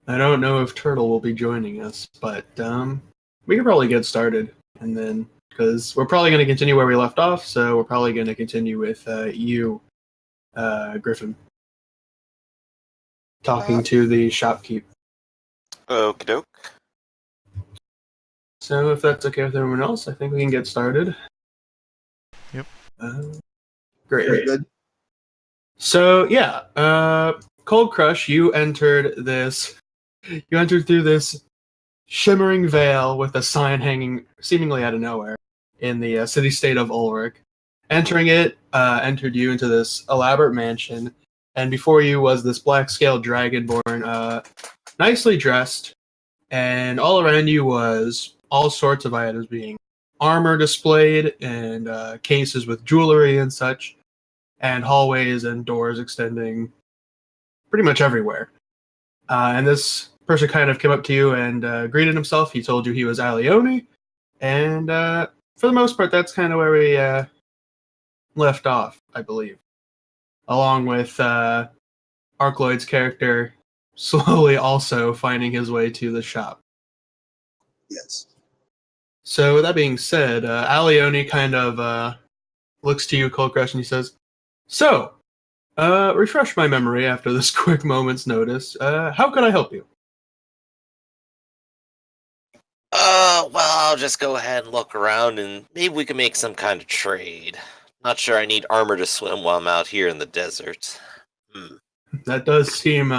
I don't know if Turtle will be joining us, but we can probably get started, and then because we're probably going to continue where we left off, so we're probably going to continue with you, Griffin, talking to the shopkeep. Okie doke. So if that's okay with everyone else, I think we can get started. Yep. Great. Very good. So yeah, Cold Crush, you entered through this shimmering veil with a sign hanging seemingly out of nowhere in the city-state of Ulrich. Entering it, entered you into this elaborate mansion, and before you was this black-scaled dragonborn, nicely dressed, and all around you was all sorts of items being armor displayed, and cases with jewelry and such, and hallways and doors extending pretty much everywhere. And this person kind of came up to you and greeted himself. He told you he was Alione, and for the most part, that's kind of where we left off, I believe. Along with Arkloyd's character slowly also finding his way to the shop. Yes. So with that being said, Alione kind of looks to you, Cold Crush, and he says, "So, refresh my memory after this quick moment's notice. How can I help you?" Well, I'll just go ahead and look around and maybe we can make some kind of trade. Not sure I need armor to swim while I'm out here in the desert. That does seem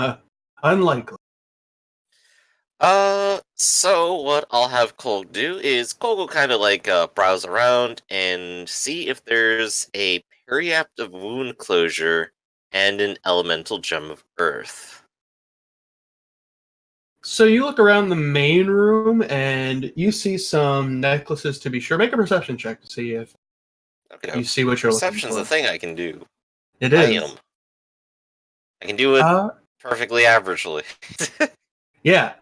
unlikely. So what I'll have Cole do is Cole will kind of like browse around and see if there's a periapt of wound closure and an elemental gem of earth. So you look around the main room and you see some necklaces to be sure. Make a perception check to see if Okay, you see what you're looking perception's for. the thing I can do. It is. I can do it perfectly averagely. Yeah.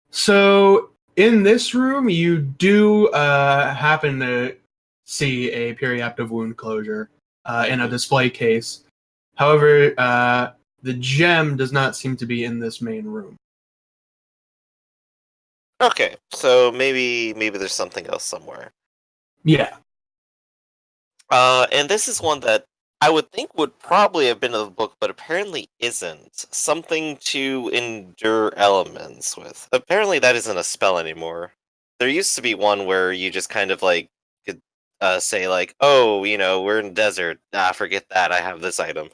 So in this room, you do happen to see a periaptive wound closure in a display case. However, the gem does not seem to be in this main room. Okay, so maybe there's something else somewhere. Yeah. And this is one that I would think would probably have been in the book, but apparently isn't. Something to endure elements with. Apparently that isn't a spell anymore. There used to be one where you just kind of like could say like, oh, we're in the desert. Ah, forget that. I have this item.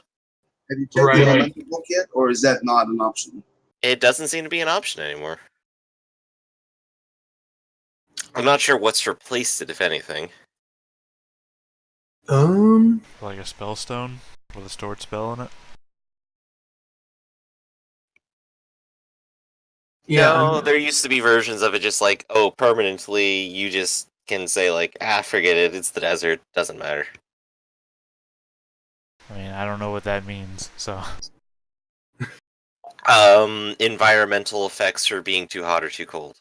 Have you checked Right. the elemental book yet, or is that not an option? It doesn't seem to be an option anymore. I'm not sure what's replaced it, if anything. Like a spell stone with a stored spell in it. Yeah. No, there used to be versions of it just like, oh, permanently, you just can say like, ah, forget it, it's the desert, doesn't matter. I mean, I don't know what that means, so... Environmental effects for being too hot or too cold.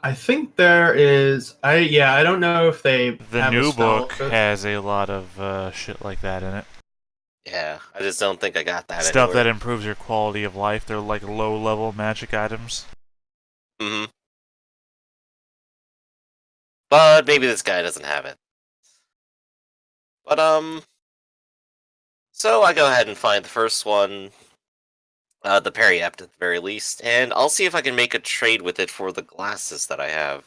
I think there is. I don't know if they. The have new a spell book for it. has a lot of shit like that in it. Yeah, I just don't think I got that Stuff anywhere. that improves your quality of life. They're like low-level magic items. Mm-hmm. But maybe this guy doesn't have it. But, so I go ahead and find the first one, the periapt at the very least, and I'll see if I can make a trade with it for the glasses that I have.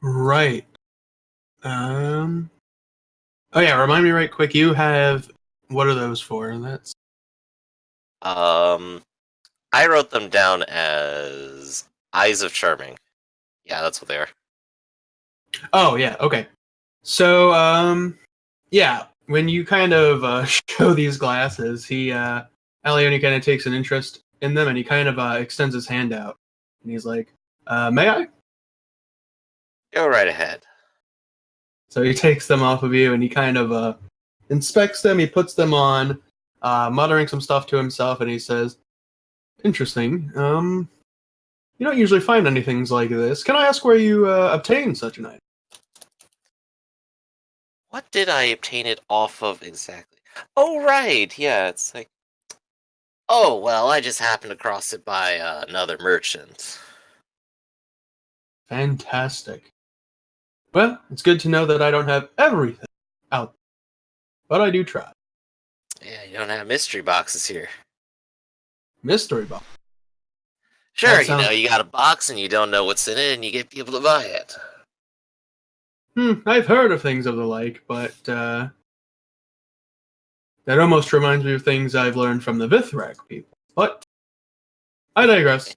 Right. Oh yeah, remind me right quick. You have what are those for? And that's I wrote them down as Eyes of Charming. Yeah, that's what they are. oh yeah, okay. So yeah, when you kind of show these glasses, Alioni kind of takes an interest in them, and he kind of extends his hand out, and he's like, "May I?" Go right ahead. So he takes them off of you, and he kind of inspects them. He puts them on, muttering some stuff to himself, and he says, "Interesting. You don't usually find anything like this. Can I ask where you obtained such an item?" What did I obtain it off of exactly? Oh, right. Yeah, it's like Oh, well, I just happened across it by another merchant. Fantastic. Well, it's good to know that I don't have everything out there, but I do try. Yeah, you don't have mystery boxes here. Mystery box. Sure, That sounds. you got a box and you don't know what's in it and you get people to buy it. I've heard of things of the like, but that almost reminds me of things I've learned from the Vithrak people. But I digress.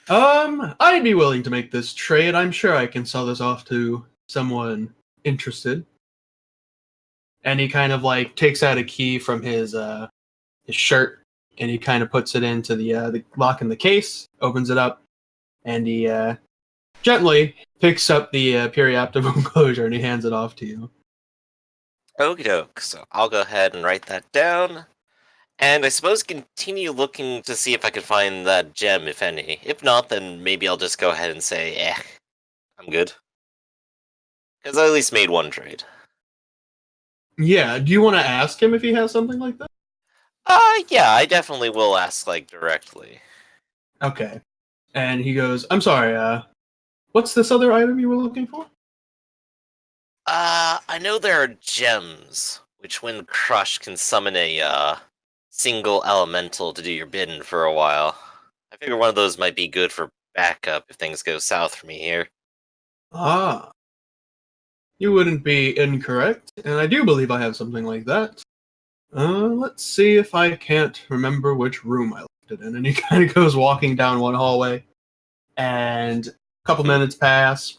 I'd be willing to make this trade. I'm sure I can sell this off to someone interested. And he kind of like takes out a key from his shirt, and he kind of puts it into the lock in the case, opens it up, and he gently picks up the periaptive enclosure and he hands it off to you. Okie doke, so I'll go ahead and write that down. And I suppose continue looking to see if I can find that gem, if any. If not, then maybe I'll just go ahead and say, I'm good. Because I at least made one trade. Yeah, do you want to ask him if he has something like that? Yeah, I definitely will ask, like, directly. Okay. And he goes, I'm sorry, what's this other item you were looking for? I know there are gems, which when crushed can summon a, single elemental to do your bidding for a while. I figure one of those might be good for backup if things go south for me here. Ah. You wouldn't be incorrect, and I do believe I have something like that. Let's see if I can't remember which room I left it in. And he kind of goes walking down one hallway, and a couple minutes pass,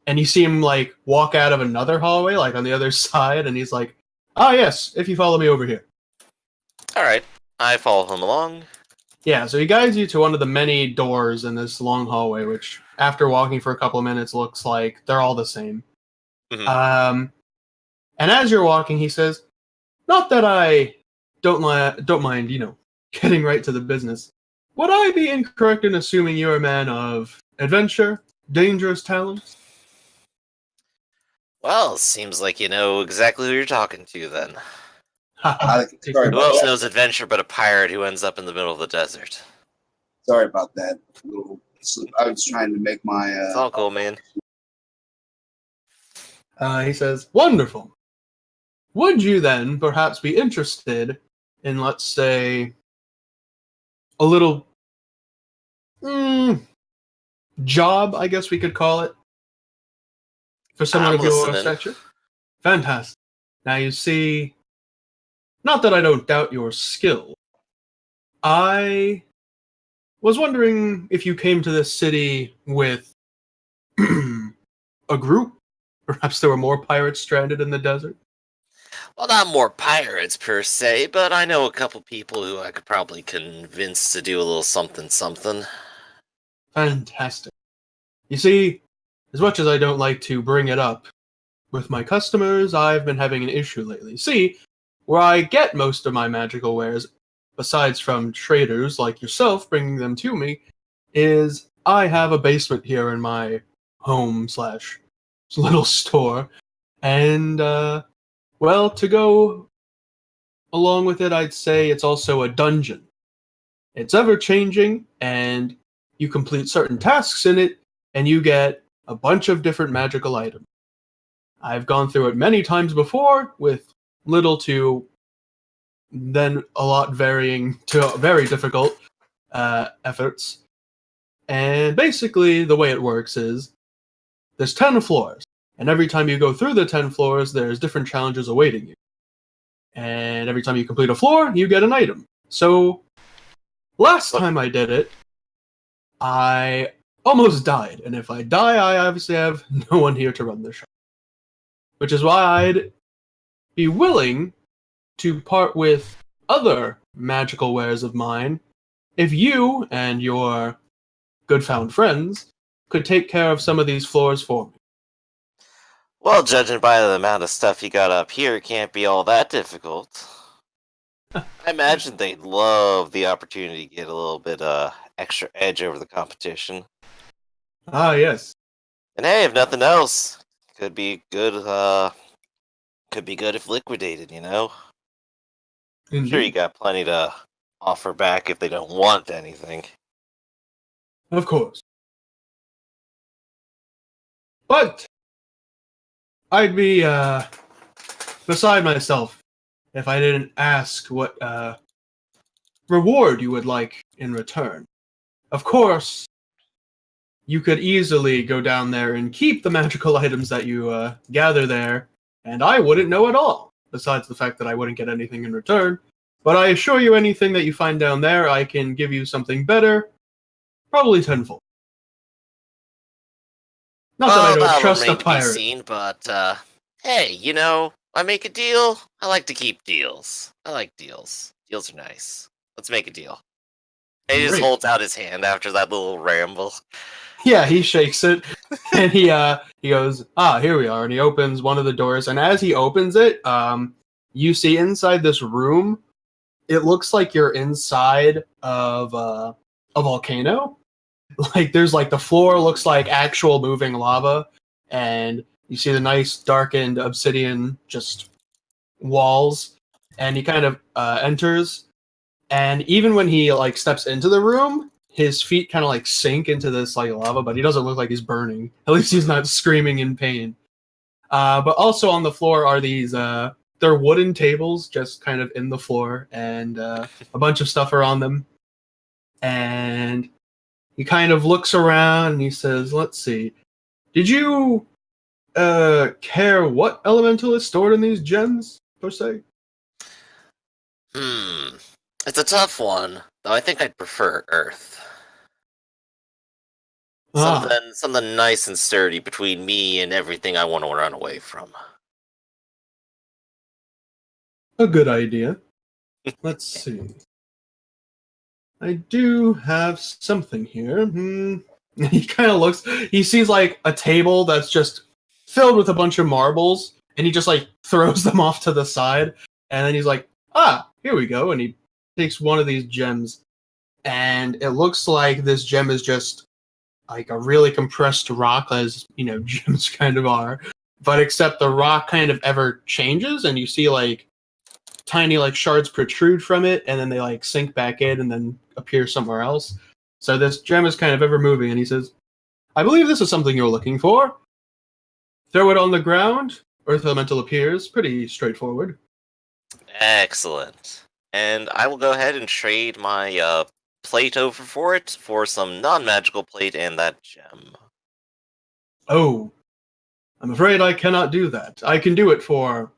and you see him like walk out of another hallway, like on the other side, and he's like, "Ah, yes, if you follow me over here." Alright, I follow him along. Yeah, so he guides you to one of the many doors in this long hallway, which, after walking for a couple of minutes, looks like they're all the same. Mhm. And as you're walking, he says, "Not that I don't mind, getting right to the business. Would I be incorrect in assuming you're a man of adventure, dangerous talents?" Well, seems like you know exactly who you're talking to then. Sorry Who about else that. knows adventure but a pirate who ends up in the middle of the desert? Sorry about that. I was trying to make my. It's all cool, man. He says, "Wonderful. Would you then perhaps be interested in, let's say, a little job, I guess we could call it, for someone I'm of your listening. stature?" Fantastic. Now you see, not that I don't doubt your skill. I was wondering if you came to this city with a group. Perhaps there were more pirates stranded in the desert. Well, not more pirates per se, but I know a couple people who I could probably convince to do a little something something. Fantastic. You see, as much as I don't like to bring it up with my customers, I've been having an issue lately. See, where I get most of my magical wares, besides from traders like yourself bringing them to me, is I have a basement here in my home slash little store, and well, to go along with it, I'd say it's also a dungeon. It's ever changing, and you complete certain tasks in it, and you get a bunch of different magical items. I've gone through it many times before with little to then a lot varying to very difficult efforts. And basically, the way it works is there's 10 floors, and every time you go through the 10 floors, there's different challenges awaiting you. And every time you complete a floor, you get an item. So, last But time I did it, I almost died. And if I die, I obviously have no one here to run the shop. Which is why I'd be willing to part with other magical wares of mine if you and your good found friends could take care of some of these floors for me. well, judging by the amount of stuff you got up here, it can't be all that difficult. I imagine they'd love the opportunity to get a little bit extra edge over the competition. Ah, yes. And hey, if nothing else, could be good. Could be good if liquidated. I'm sure you Indeed. got plenty to offer back if they don't want anything. Of course. But I'd be beside myself if I didn't ask what reward you would like in return. Of course, you could easily go down there and keep the magical items that you gather there, and I wouldn't know at all, besides the fact that I wouldn't get anything in return. But I assure you, anything that you find down there, I can give you something better, probably tenfold. Not that I Well, don't that'll trust a remain to be pirate. seen, but, hey, I make a deal. I like to keep deals. I like deals. Deals are nice. Let's make a deal. And he just Great. holds out his hand after that little ramble. Yeah, he shakes it, and he goes, here we are, and he opens one of the doors, and as he opens it, you see inside this room, it looks like you're inside of a volcano. Like there's like the floor looks like actual moving lava, and you see the nice darkened obsidian just walls, and he kind of enters, and even when he like steps into the room, his feet kind of like sink into this like lava, but he doesn't look like he's burning. At least he's not screaming in pain. But also on the floor are these they're wooden tables just kind of in the floor, and a bunch of stuff are on them. And he kind of looks around and he says, "Let's see. Did you care what elemental is stored in these gems per se?" It's a tough one, though I think I'd prefer Earth. Ah, Something nice and sturdy between me and everything I want to run away from. a good idea. Let's see. I do have something here. He kind of looks. He sees like a table that's just filled with a bunch of marbles, and he just like throws them off to the side, and then he's like, here we go," and he takes one of these gems, and it looks like this gem is just like a really compressed rock, as gems kind of are, but except the rock kind of ever changes, and you see like tiny like shards protrude from it, and then they like sink back in and then appear somewhere else. So this gem is kind of ever moving, and he says, "I believe this is something you're looking for. Throw it on the ground. Earth elemental appears. Pretty straightforward." Excellent. And I will go ahead and trade my plate over for it for some non-magical plate and that gem. "Oh, I'm afraid I cannot do that. I can do it for,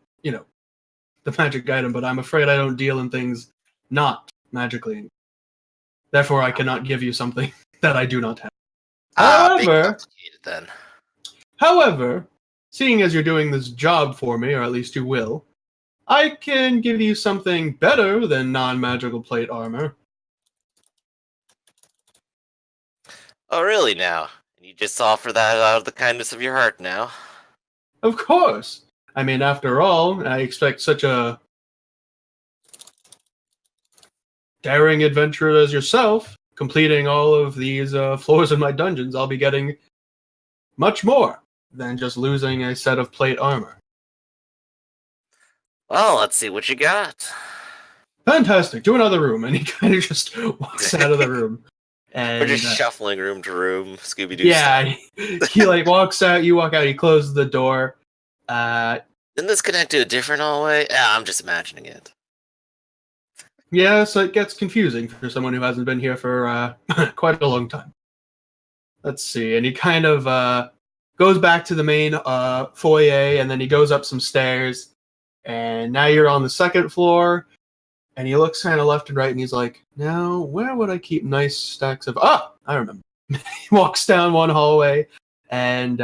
the magic item, but I'm afraid I don't deal in things not magically. Therefore, I cannot give you something that I do not have. Big However, complicated then. However, seeing as you're doing this job for me, or at least you will, I can give you something better than non-magical plate armor." Oh, really now? And you just offer that out of the kindness of your heart now? Of course. I mean, after all, I expect such a daring adventurer as yourself, completing all of these floors in my dungeons, I'll be getting much more than just losing a set of plate armor. Well, let's see what you got. Fantastic. To another room, and he kind of just walks out of the room. We're And just shuffling room to room, Scooby-Doo yeah, style. he like walks out. You walk out. He closes the door. Didn't this connect to a different hallway? Yeah, I'm just imagining it. Yeah, so it gets confusing for someone who hasn't been here for quite a long time. Let's see, and he kind of goes back to the main foyer, and then he goes up some stairs, and now you're on the second floor, and he looks kind of left and right, and he's like, "Now, where would I keep nice stacks of?" I remember. He walks down one hallway, and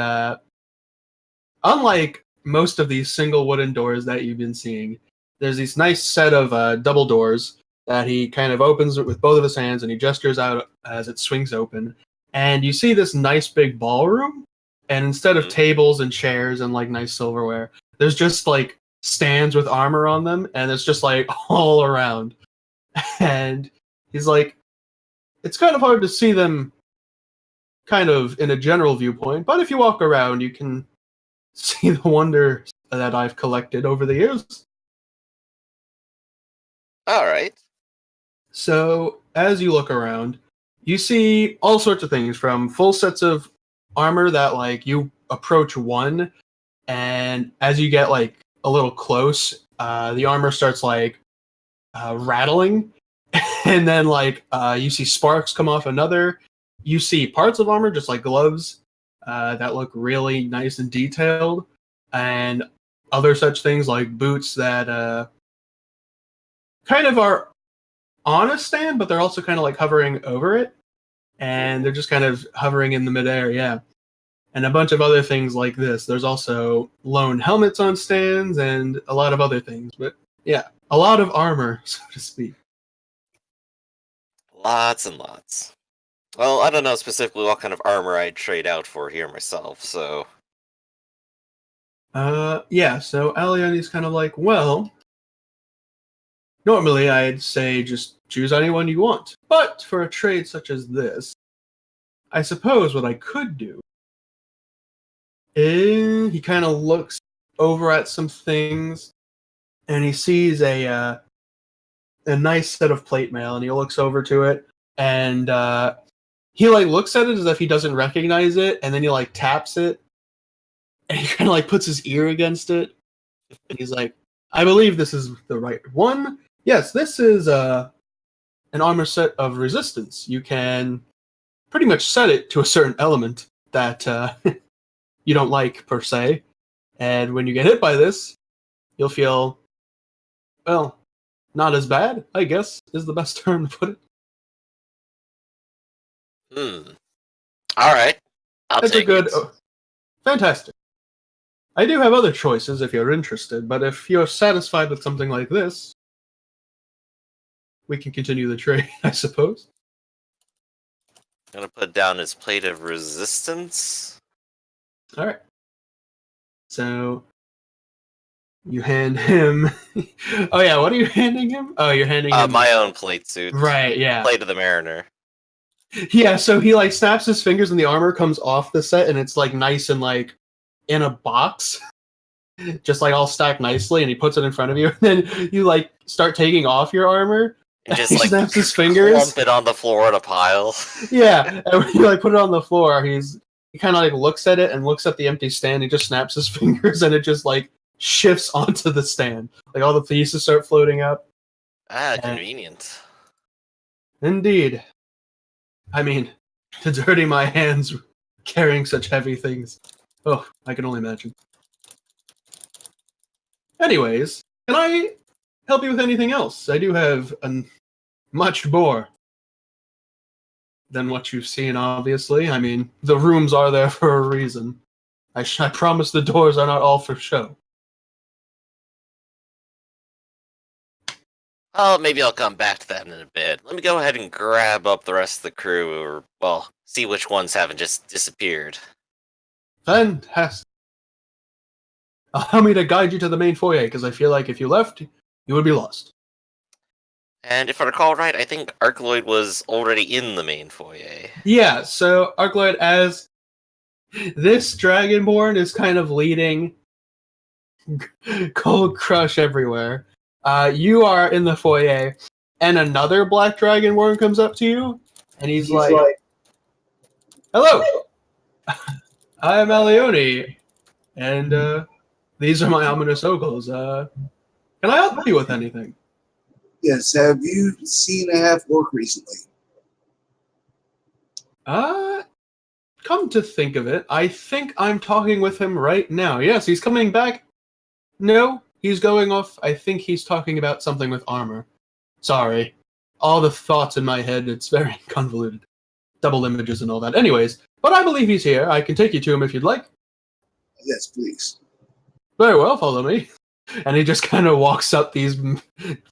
unlike most of these single wooden doors that you've been seeing, there's these nice set of double doors that he kind of opens with both of his hands, and he gestures out as it swings open. And you see this nice big ballroom, and instead of tables and chairs and like nice silverware, there's just like stands with armor on them, and it's just like all around. And he's like, it's kind of hard to see them kind of in a general viewpoint, but if you walk around, you can see the wonders that I've collected over the years. All right. So as you look around, you see all sorts of things from full sets of armor that like you approach one, and as you get like a little close, the armor starts like rattling, and then like you see sparks come off another. You see parts of armor, just like gloves, that look really nice and detailed, and other such things like boots that kind of are on a stand, but they're also kind of like hovering over it, and they're just kind of hovering in the midair. Yeah, and a bunch of other things like this. There's also lone helmets on stands and a lot of other things. But yeah, a lot of armor, so to speak. Lots and lots. Well, I don't know specifically what kind of armor I'd trade out for here myself, so... Yeah, so Alioni's kind of like, well, normally I'd say just choose anyone you want. But for a trade such as this, I suppose what I could do is he kind of looks over at some things and he sees a nice set of plate mail and he looks over to it and he like looks at it as if he doesn't recognize it, and then he like taps it and he kind of like puts his ear against it and he's like, I believe this is the right one. Yes, this is an armor set of resistance. You can pretty much set it to a certain element that you don't like per se, and when you get hit by this, you'll feel, well, not as bad, I guess, is the best term to put it. Alright. I'll That's a take good... it. fantastic. I do have other choices if you're interested, but if you're satisfied with something like this, we can continue the trade, I suppose. Gonna put down his plate of resistance. Alright. So, you hand him... oh yeah, what are you handing him? Oh, you're handing him... My own plate suit. Right, yeah. Plate of the Mariner. Yeah, so he like snaps his fingers and the armor comes off the set and it's like nice and like in a box. Just like all stacked nicely, and he puts it in front of you, and then you like start taking off your armor. And just he like snaps his fingers. Lump it on the floor in a pile. Yeah, and when you like put it on the floor, he kind of like looks at it and looks at the empty stand. He just snaps his fingers, and it just like shifts onto the stand. Like all the pieces start floating up. Ah, convenient. Indeed. I mean, to dirty my hands carrying such heavy things. Oh, I can only imagine. Anyways, can I help you with anything else? I do have much more than what you've seen, obviously. I mean, the rooms are there for a reason. I promise the doors are not all for show. Oh, maybe I'll come back to that in a bit. Let me go ahead and grab up the rest of the crew, or, well, see which ones haven't just disappeared. Fantastic. Allow me to guide you to the main foyer, because I feel like if you left, you would be lost. And if I recall right, I think Arcloid was already in the main foyer. Yeah, so Arcloid, as this Dragonborn is kind of leading Cold Crush everywhere, you are in the foyer, and another Black Dragonborn comes up to you, and he's like, hello, I'm Alioni, and these are my ominous ogles. Can I help you with anything? Yes, have you seen a half-orc recently? Come to think of it, I think I'm talking with him right now. Yes, he's coming back. No, he's going off. I think he's talking about something with armor. Sorry. All the thoughts in my head, it's very convoluted. Double images and all that. Anyways, but I believe he's here. I can take you to him if you'd like. Yes, please. Very well, follow me. And he just kind of walks up these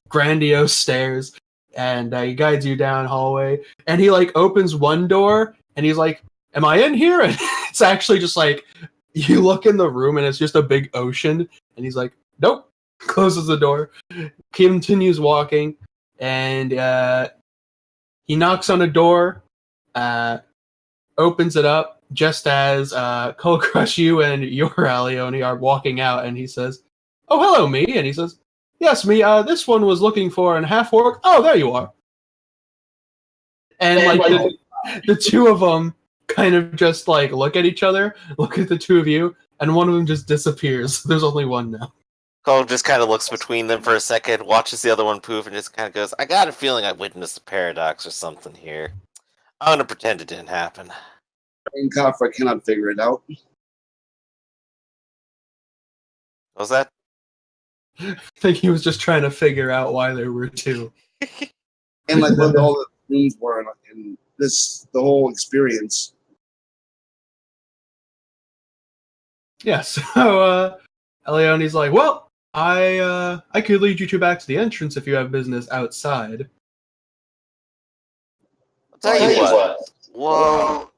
grandiose stairs, and he guides you down hallway. And he like opens one door, and he's like, "Am I in here?" And it's actually just like you look in the room, and it's just a big ocean. And he's like, "Nope." Closes the door, continues walking, and he knocks on a door, opens it up just as Cold Crush, you and your Alioni are walking out, and he says, "Oh, hello, me." And he says, Yes, me. This one was looking for an half orc. Oh, there you are. And like the two of them kind of just like look at each other, look at the two of you, and one of them just disappears. There's only one now. Cole just kind of looks between them for a second, watches the other one poof, and just kind of goes, I got a feeling I witnessed a paradox or something here. I'm gonna pretend it didn't happen. In Kafra cannot figure it out. What was that? I think he was just trying to figure out why there were two. And like what all the rooms were in this, the whole experience. Yeah, so Eleone's like, well, I could lead you two back to the entrance if you have business outside. I'll tell you what. Well,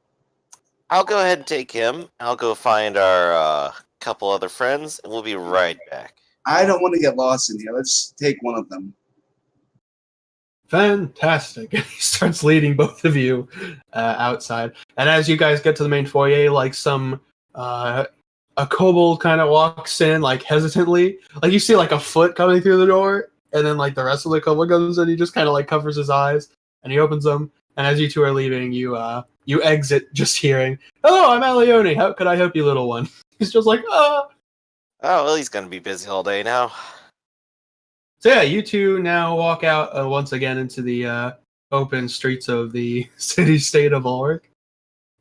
I'll go ahead and take him. I'll go find our couple other friends, and we'll be right back. I don't want to get lost in here. Let's take one of them. Fantastic. He starts leading both of you outside. And as you guys get to the main foyer, like a kobold kind of walks in, like hesitantly. Like you see like a foot coming through the door, and then like the rest of the kobold comes in, he just kind of like covers his eyes, and he opens them. And as you two are leaving, you exit just hearing, "Hello, I'm Alione. How could I help you, little one?" He's just like, "Ah." Oh, well, he's gonna be busy all day now. So yeah, you two now walk out once again into the open streets of the city-state of Ulrich.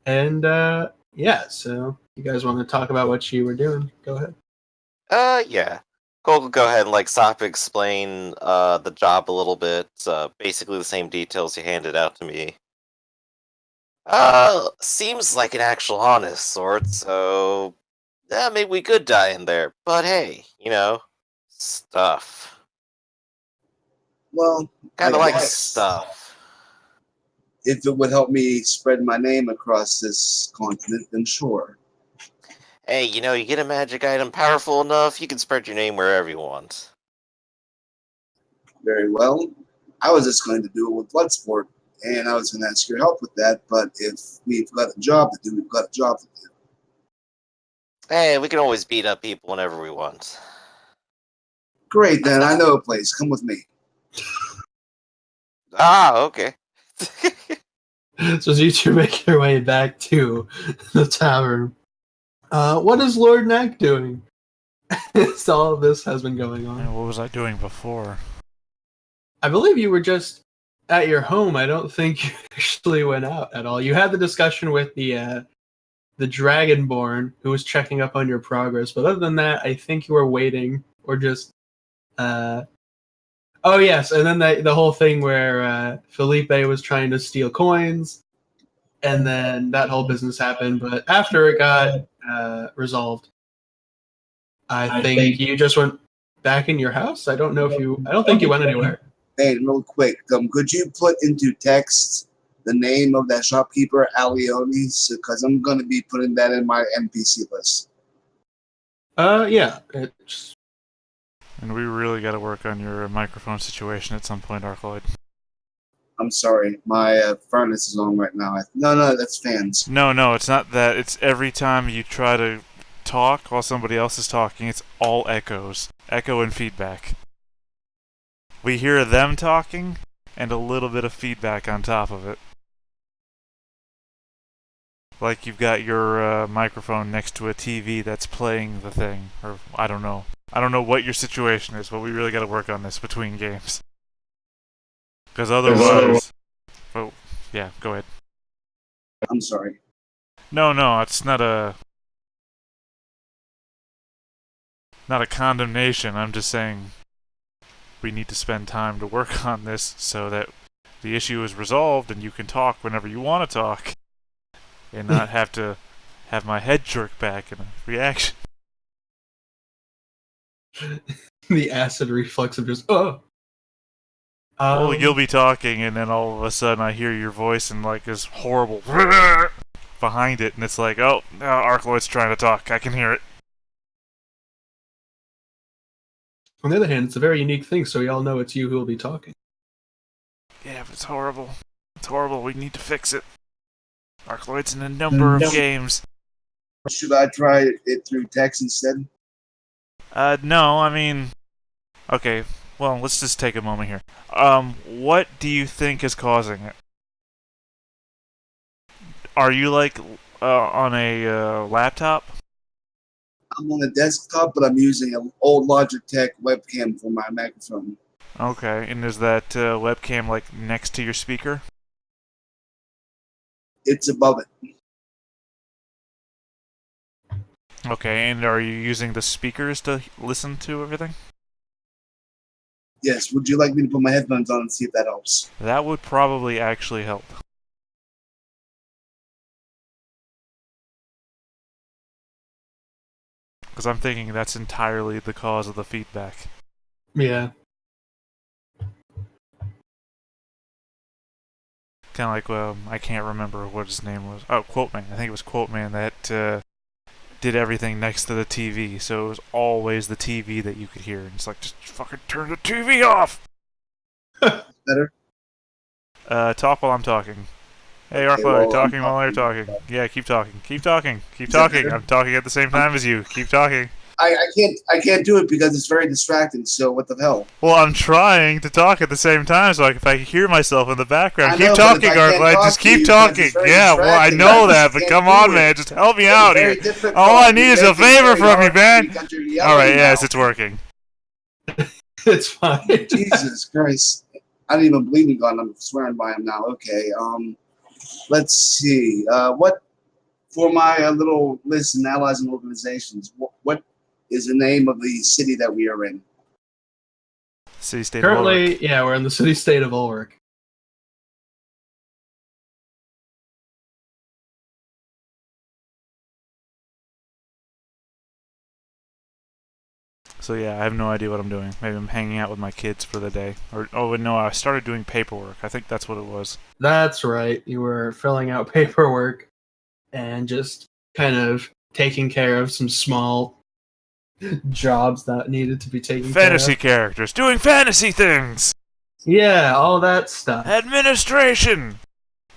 And yeah, so you guys want to talk about what you were doing? Go ahead. Yeah. Cole will go ahead and stop and explain the job a little bit. Basically the same details you handed out to me. Seems like an actual honest sort, so yeah, maybe we could die in there. But hey, stuff. Well, Kind I of like guess stuff. if it would help me spread my name across this continent, then sure. Hey, you get a magic item powerful enough, you can spread your name wherever you want. Very well. I was just going to do it with Bloodsport, and I was going to ask your help with that, but if we've got a job to do, we've got a job to do. Hey, we can always beat up people whenever we want. Great, then. I know a place. Come with me. Ah, okay. So as you two make your way back to the tavern, what is Lord Knack doing? So all of this has been going on. And what was I doing before? I believe you were just at your home. I don't think you actually went out at all. You had the discussion with the Dragonborn who was checking up on your progress, but other than that, I think you were waiting or just. Oh yes, and then the whole thing where Felipe was trying to steal coins, and then that whole business happened. But after it got resolved, I think you just went back in your house. I don't know if you. I don't think you went anywhere. Hey, real quick, could you put into text the name of that shopkeeper, Alione? Because I'm going to be putting that in my NPC list. Yeah. It's And we really got to work on your microphone situation at some point, Arcloid. I'm sorry, my furnace is on right now. No, that's fans. No, it's not that. It's every time you try to talk while somebody else is talking, it's all echoes. Echo and feedback. We hear them talking, and a little bit of feedback on top of it. Like you've got your microphone next to a TV that's playing the thing, or I don't know. I don't know what your situation is, but we really got to work on this between games. Because otherwise... Oh, yeah, go ahead. I'm sorry. No, it's not a condemnation. I'm just saying we need to spend time to work on this so that the issue is resolved and you can talk whenever you want to talk and not have to have my head jerk back in a reaction. the acid reflux of just Well, you'll be talking and then all of a sudden I hear your voice and this horrible behind it, and it's like, oh, Arcloid's trying to talk. I can hear it. On the other hand, it's a very unique thing, so we all know it's you who will be talking. Yeah, but it's horrible. It's horrible. We need to fix it. Arcloid's in a number of games. Should I try it through text instead? No, I mean, Okay, well, let's just take a moment here. What do you think is causing it? Are you like on a laptop? I'm on a desktop, but I'm using an old Logitech webcam for my microphone. Okay, and is that webcam like next to your speaker? It's above it. Okay, and are you using the speakers to listen to everything? Yes, would you like me to put my headphones on and see if that helps? That would probably actually help. Because I'm thinking that's entirely the cause of the feedback. Yeah. Kind of like, I can't remember what his name was. Oh, Quoteman. I think it was Quoteman that did everything next to the TV, so it was always the TV that you could hear. And it's like, just fucking turn the TV off! Better? Talk while I'm talking. Hey, Okay, Arclo, well, talking I'm while you're talking. Yeah, keep talking. Keep talking. Keep talking. I'm talking at the same time as you. Keep talking. I can't do it because it's very distracting, so what the hell? Well, I'm trying to talk at the same time, so if I can hear myself in the background. I Keep know, but if talking, I can't Arclight. talk Just to keep you because talking. it's very Yeah, well, I distracting, know I that, just but can't come do on, it. man. Just help me It's out very here. difficult. All I You need is make a it favor very from you, hard man. because you're All right, yelling yes, now. it's working. It's fine. Jesus Christ. I don't even believe in God. I'm swearing by him now. Okay, let's see. What, for my little list and allies and organizations, what is the name of the city that we are in? City State of Currently, Ulrich. yeah, we're in the city-state of Ulrich. So yeah, I have no idea what I'm doing. Maybe I'm hanging out with my kids for the day. Or no, I started doing paperwork. I think that's what it was. That's right. You were filling out paperwork and just kind of taking care of some small jobs that needed to be taken Fantasy care characters doing fantasy things. of. Yeah, all that stuff. Administration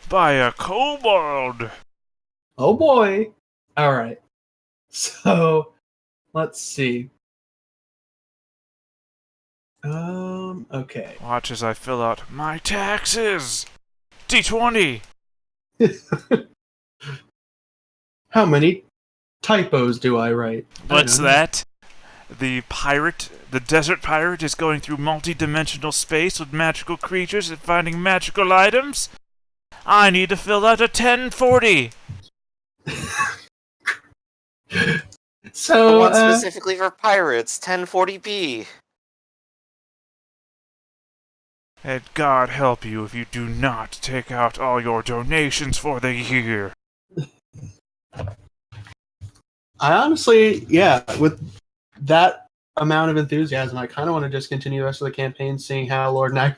by a kobold. Oh boy. All right. So, let's see. Okay. Watch as I fill out my taxes. D20. How many typos do I write? What's that? The desert pirate is going through multi-dimensional space with magical creatures and finding magical items? I need to fill out a 1040. So, One specifically for pirates, 1040p. And God help you if you do not take out all your donations for the year. I honestly, yeah, with that amount of enthusiasm, I kind of want to just continue the rest of the campaign, seeing how Lord Knight.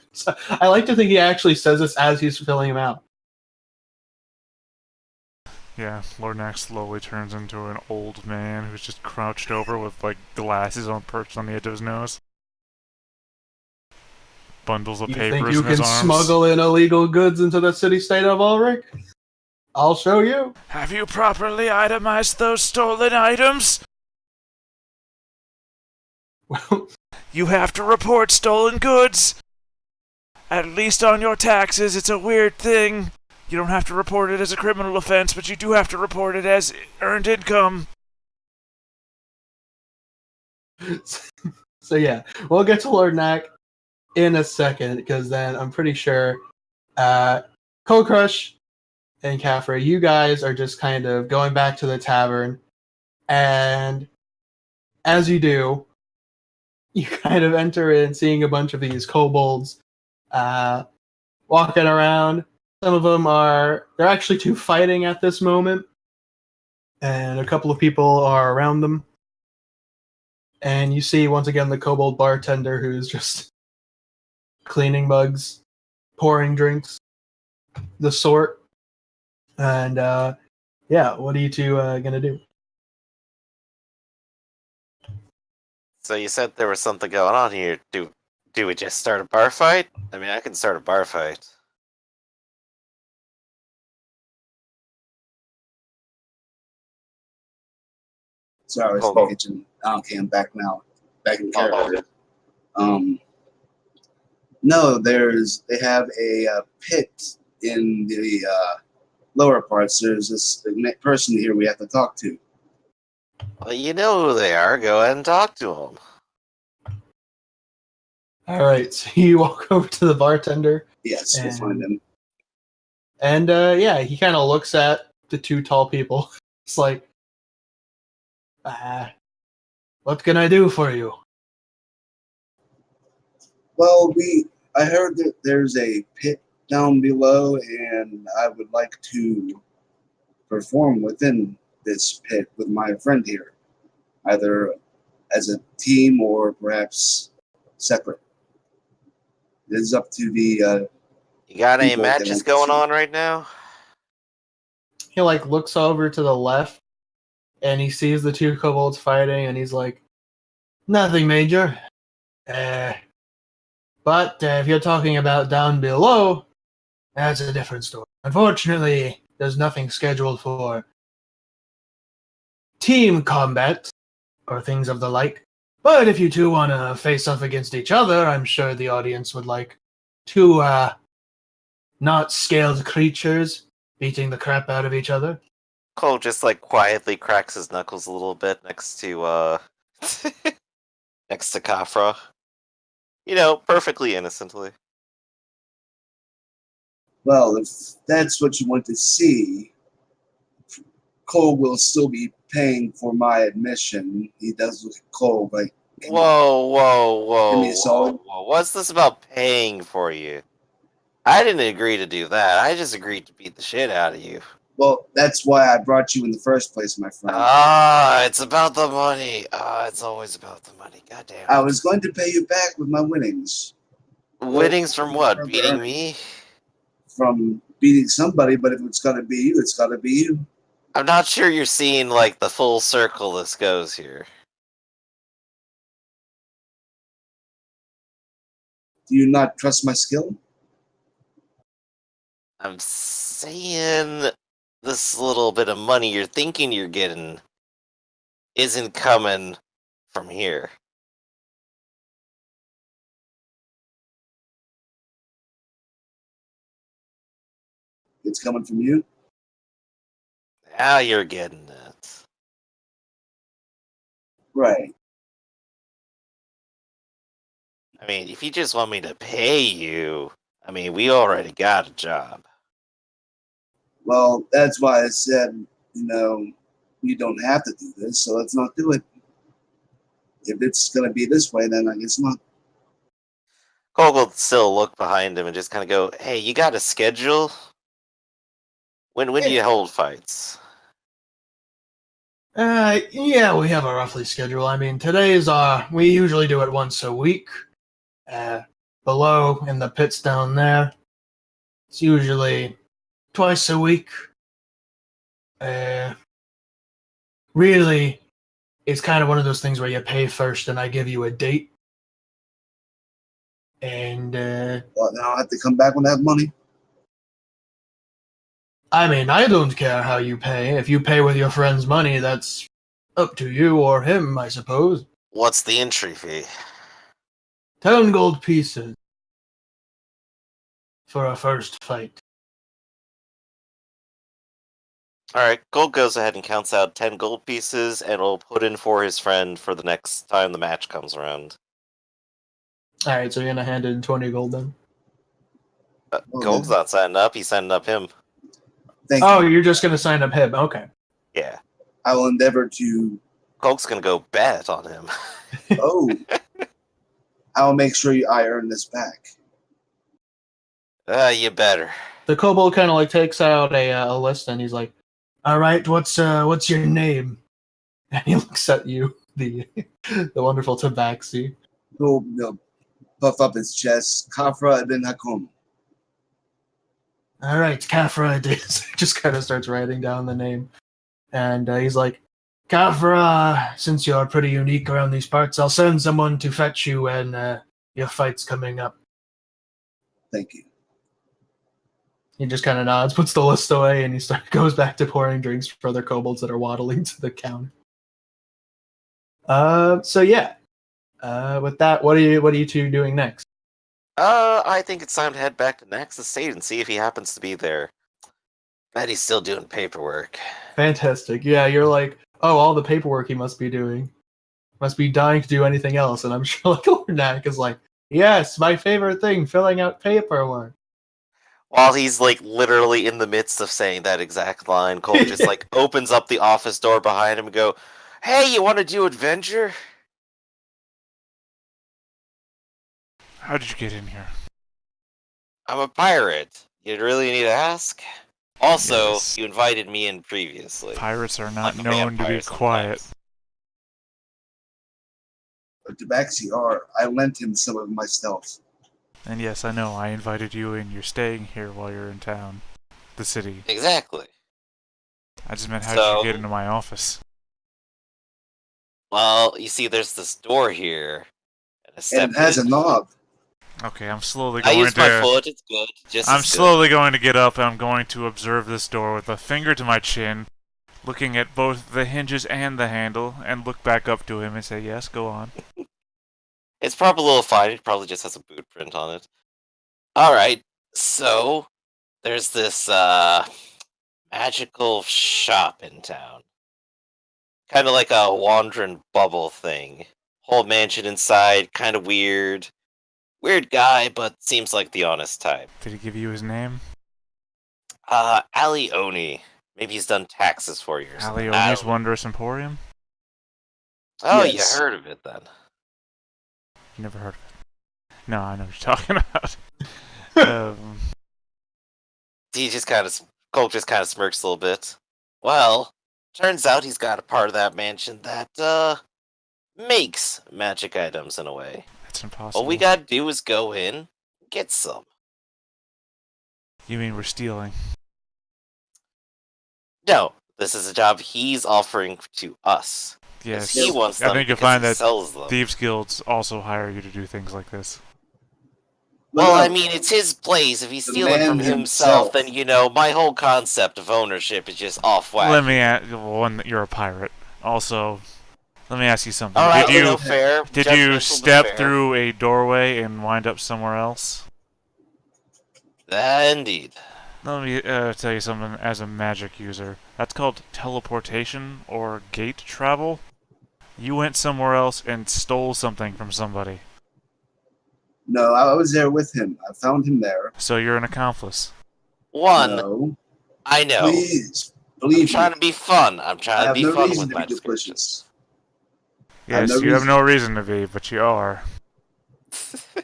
I like to think he actually says this as he's filling them out. Yeah, Lord Nax slowly turns into an old man who's just crouched over with, like, glasses on perched on the edge of his nose. Bundles of You think papers you in his can arms. smuggle in illegal goods into the city-state of Ulrich? I'll show you. Have you properly itemized those stolen items? Well, You have to report stolen goods! At least on your taxes, it's a weird thing. You don't have to report it as a criminal offense, but you do have to report it as earned income. so yeah, we'll get to Lord Knack in a second, because then I'm pretty sure Cold Crush and Caffrey, you guys are just kind of going back to the tavern, and as you do, you kind of enter in seeing a bunch of these kobolds walking around. Some of them they're actually two fighting at this moment, and a couple of people are around them. And you see once again the kobold bartender who's just cleaning mugs, pouring drinks, the sort. And yeah, what are you two gonna do? So you said there was something going on here. Do we just start a bar fight? I mean, I can start a bar fight. Sorry, I was in the kitchen. Okay, I'm back now. Back in character. No, they have a pit in the lower parts. There's this person here we have to talk to. Well, you know who they are. Go ahead and talk to them. All right, so you walk over to the bartender, Yes, we'll find him. and yeah, he kind of looks at the two tall people. It's like, what can I do for you? Well, I heard that there's a pit down below, and I would like to perform within this pit with my friend here, either as a team or perhaps separate. It is up to the You got any people that matches want to going see. on right now? He like looks over to the left, and he sees the two kobolds fighting, and he's like, nothing major. But if you're talking about down below, that's a different story. Unfortunately, there's nothing scheduled for team combat or things of the like. But if you two want to face off against each other, I'm sure the audience would like two not scaled creatures beating the crap out of each other. Cole just like quietly cracks his knuckles a little bit next to next to Kafra. You know, perfectly innocently. Well, if that's what you want to see, Cole will still be paying for my admission. He does look at Cole like, Whoa. Give me a solid. What's this about paying for you? I didn't agree to do that. I just agreed to beat the shit out of you. well, that's why I brought you in the first place, my friend. It's about the money. It's always about the money. God damn it. I was going to pay you back with my winnings. Winnings from what? Remember, Beating me? From beating somebody, but if it's got to be you, it's got to be you. I'm not sure you're seeing like the full circle this goes here. Do you not trust my skill? I'm saying this little bit of money you're thinking you're getting isn't coming from here. It's coming from you? Now you're getting it. Right. I mean, if you just want me to pay you, I mean, we already got a job. Well, that's why I said, you don't have to do this, so let's not do it. If it's going to be this way, then I guess not. Cole will still look behind him and just kind of go, "Hey, you got a schedule? When do you hold fights?" Yeah, we have a roughly schedule. I mean, we usually do it once a week. Below in the pits down there, it's usually twice a week. Really, it's kind of one of those things where you pay first and I give you a date. And, Well, then I'll have to come back when I have money. I mean, I don't care how you pay. If you pay with your friend's money, that's up to you or him, I suppose. What's the entry fee? 10 gold pieces for a first fight. Alright, Gold goes ahead and counts out 10 gold pieces and will put in for his friend for the next time the match comes around. Alright, so you're gonna hand in 20 gold then? Gold's not signing up, he's signing up him. Thank you. You're just gonna sign up him. Okay. Yeah. I will endeavor to. Gold's gonna go bet on him. Oh. I will make sure I earn this back. You better. The kobold kind of like takes out a list and he's like, "All right, what's your name?" And he looks at you, the wonderful tabaxi. He'll puff up his chest. Kafra ibn Hakum. All right, Kafra it is. Just kind of starts writing down the name, and he's like, "Kafra, since you're pretty unique around these parts, I'll send someone to fetch you when your fight's coming up." Thank you. He just kind of nods, puts the list away, and goes back to pouring drinks for other kobolds that are waddling to the counter. So yeah, With that, what are you two doing next? I think it's time to head back to Nax's estate and see if he happens to be there. Bet he's still doing paperwork. Fantastic. Yeah, you're like, oh, all the paperwork he must be doing. Must be dying to do anything else, and I'm sure like Lord Knack is like, yes, my favorite thing, filling out paperwork. While he's like literally in the midst of saying that exact line, Cole just like opens up the office door behind him and go, "Hey, you want to do adventure?" How did you get in here? I'm a pirate. You really need to ask? Also, Yes. you invited me in previously. Pirates are not Like a known to be vampire quiet. sometimes. But Tabaxi are. I lent him some of my stuff. And yes, I know, I invited you in. You're staying here while you're in town. The city. Exactly. I just meant, how did you get into my office? Well, you see, there's this door here. And And it has a knob. Okay, I'm slowly I going use my to... foot, it's good. Just I'm as good. slowly going to get up and I'm going to observe this door with a finger to my chin, looking at both the hinges and the handle, and look back up to him and say, yes, go on. It's probably a little fine. It probably just has a boot print on it. Alright, so there's this magical shop in town. Kind of like a wandering bubble thing. Whole mansion inside, kind of weird. Weird guy, but seems like the honest type. Did he give you his name? Alioni. Maybe he's done taxes for you or something. Alioni's Wondrous Emporium? Oh, Yes. you heard of it then. Never heard of it. No, I know what you're talking about. He just kind of, Colt just kind of smirks a little bit. Well, turns out he's got a part of that mansion that, makes magic items in a way. That's impossible. All we gotta do is go in, get some. You mean we're stealing? No, this is a job he's offering to us. Yes. He wants I them think you'll because find he that sells them. Thieves Guilds also hire you to do things like this. Well, Look I up. mean, it's his place. If he's The stealing from man himself, himself. then, you know, my whole concept of ownership is just off whack. Let me ask, one, you're a pirate. Also, let me ask you something. Alright, Did you fair. did judgmental, you but step fair. through a doorway and wind up somewhere else? Indeed. Let me tell you something as a magic user. That's called teleportation or gate travel. You went somewhere else and stole something from somebody. No, I was there with him. I found him there. So you're an accomplice. One, No, I know. please I'm believe trying me. to be fun. I'm I trying to have be no fun reason with to my be descriptions. duplicitous. I have Yes, no you have reason. no reason to be, but you are. Do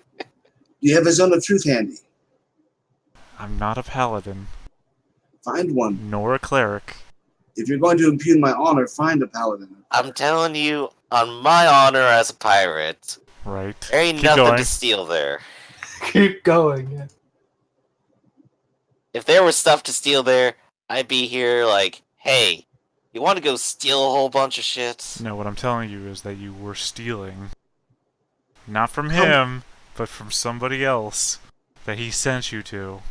you have a zone of truth handy? I'm not a paladin, Find one. nor a cleric. If you're going to impugn my honor, find a paladin. I'm telling you, on my honor as a pirate, Right. there ain't Keep nothing going. to steal there. Keep going. Yeah. If there was stuff to steal there, I'd be here like, hey, you want to go steal a whole bunch of shit? No, what I'm telling you is that you were stealing. Not from Come- him, but from somebody else that he sent you to.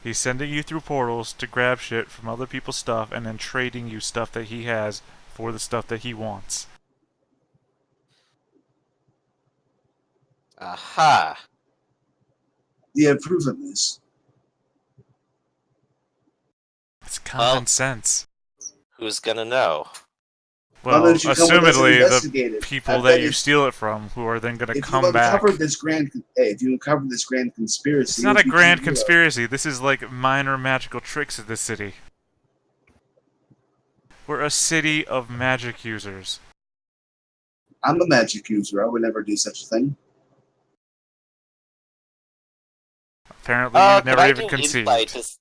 He's sending you through portals to grab shit from other people's stuff and then trading you stuff that he has for the stuff that he wants. Aha. Do you have proof of this? It's common Well- sense. Who's gonna know? Why Well, don't you come with us and assumedly the investigate it? I people bet that you if- steal it from, who are then going to If come you back. uncovered this grand, hey, if you uncovered this grand conspiracy, It's not a you'd be grand the hero. conspiracy. This is like minor magical tricks of this city. We're a city of magic users. I'm a magic user. I would never do such a thing. Apparently, you've Could never I even do conceived. insight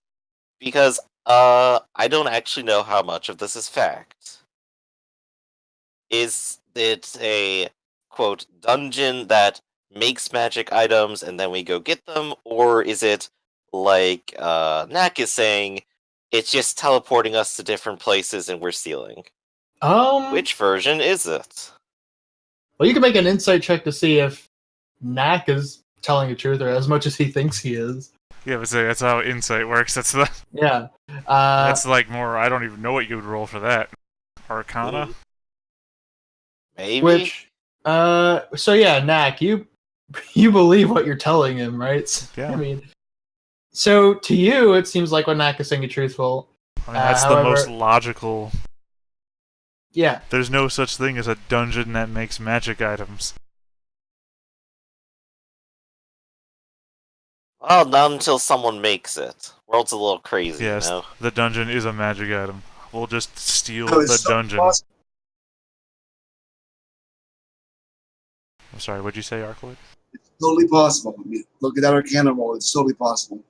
because, I don't actually know how much of this is fact. Is it a, quote, dungeon that makes magic items and then we go get them? Or is it, like, Knack is saying, it's just teleporting us to different places and we're stealing? Which version is it? Well, you can make an insight check to see if Knack is telling the truth or as much as he thinks he is. Yeah, but that's how insight works. That's the, Yeah. that's like more. I don't even know what you would roll for that. Arcana. Maybe. Which, so yeah, Knack, you believe what you're telling him, right? Yeah. I mean, so to you, it seems like what Knack is saying is truthful. I mean, that's the most logical. Yeah. There's no such thing as a dungeon that makes magic items. Well, not until someone makes it. World's a little crazy, Yes, you know? the dungeon is a magic item. We'll just steal So it's the so dungeon. possible. I'm sorry, what'd you say, Arcloid? It's totally possible. I mean, look at that Arcana roll. It's totally possible.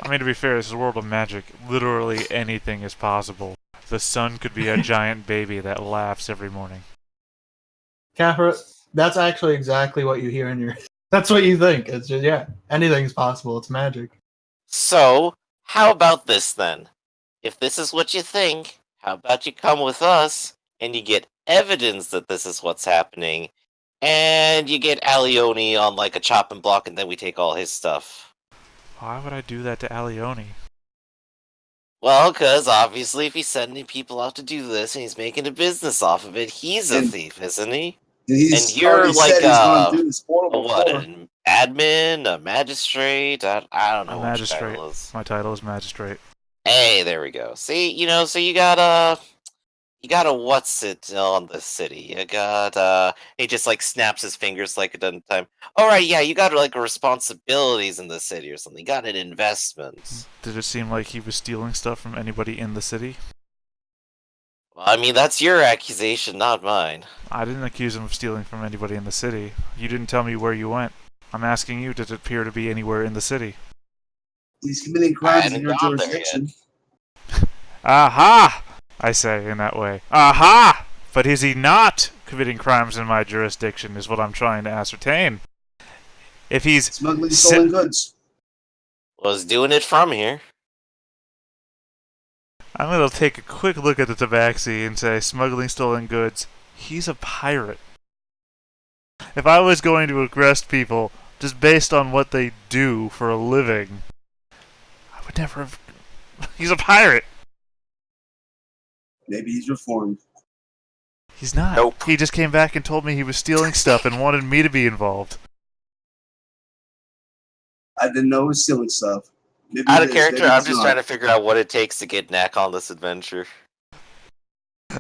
I mean, to be fair, this is a world of magic. Literally anything is possible. The sun could be a giant baby that laughs every morning. Capra, that's actually exactly what you hear in your... That's what you think. It's just, yeah, anything's possible. It's magic. So, how about this then? If this is what you think, how about you come with us and you get evidence that this is what's happening, and you get Alioni on like a chopping block, and then we take all his stuff. Why would I do that to Alioni? Well, because obviously, if he's sending people out to do this and he's making a business off of it, he's a And- thief, isn't he? And he's And you're already like said he's going to do this portal what, before. an admin, a magistrate? I don't know A what your magistrate. title is. My title is magistrate. Hey, there we go. See, so you got what's it on the city? You got he just like snaps his fingers like a dozen time. All right, yeah, you got like responsibilities in the city or something. You got an investment. Did it seem like he was stealing stuff from anybody in the city? Well, I mean, that's your accusation, not mine. I didn't accuse him of stealing from anybody in the city. You didn't tell me where you went. I'm asking you, did it appear to be anywhere in the city? He's committing I crimes hadn't in your gone there jurisdiction. Aha! I say in that way. Aha! But is he not committing crimes in my jurisdiction is what I'm trying to ascertain. If he's... Smuggling stolen goods. Was doing it from here. I'm going to take a quick look at the tabaxi and say, smuggling stolen goods. He's a pirate. If I was going to arrest people just based on what they do for a living, I would never have... He's a pirate! Maybe he's reformed. He's not. Nope. He just came back and told me he was stealing stuff and wanted me to be involved. I didn't know he was stealing stuff. Maybe Out he of is, character, maybe I'm he's just not. trying to figure out what it takes to get Knack on this adventure.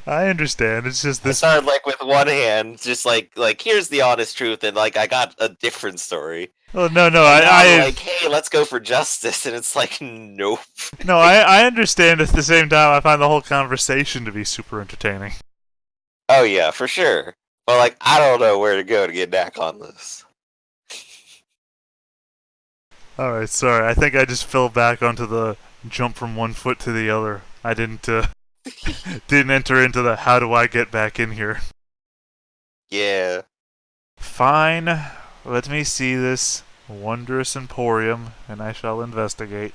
I understand. It's just I this. started like with one hand, just like here's the honest truth, and like I got a different story. Oh no, no, And now I'm I like, hey, let's go for justice, and it's like, nope. no, I understand. At the same time, I find the whole conversation to be super entertaining. Oh yeah, for sure. But like, I don't know where to go to get Knack on this. All right, sorry. I think I just fell back onto the jump from one foot to the other. I didn't didn't enter into the how do I get back in here. Yeah. Fine. Let me see this wondrous emporium, and I shall investigate.